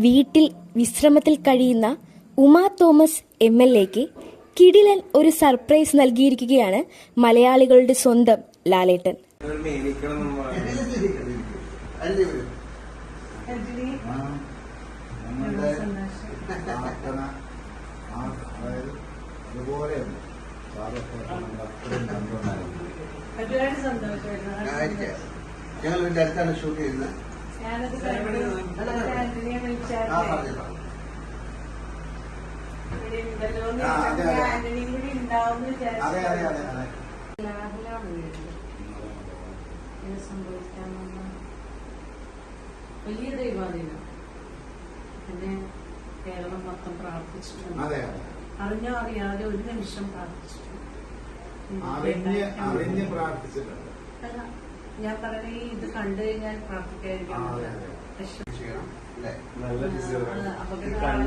വീട്ടിൽ വിശ്രമത്തിൽ കഴിയുന്ന ഉമാ തോമസ് MLAക്ക് കിടിലൻ ഒരു സർപ്രൈസ് നൽകിയിരിക്കുകയാണ് മലയാളികളുടെ സ്വന്തം ലാലേട്ടൻ. ഒരുപാട് സന്തോഷമായിരുന്നു. ഞങ്ങൾ ഇതിന്റെ അടുത്താണ് ഷൂട്ട് ചെയ്യുന്നത്. വലിയ ദൈവാധീനം പിന്നെ കേരളം മൊത്തം പ്രാർത്ഥിച്ചിട്ടുണ്ട്. അറിഞ്ഞോ അറിയാതെ ഒരു നിമിഷം പ്രാർത്ഥിച്ചിട്ടുണ്ട്. ഞാൻ പറഞ്ഞ ഇത് കണ്ടു കഴിഞ്ഞാൽ പ്രാർത്ഥിക്കാതിരിക്കാൻ ചെയ്യണം. അപകടം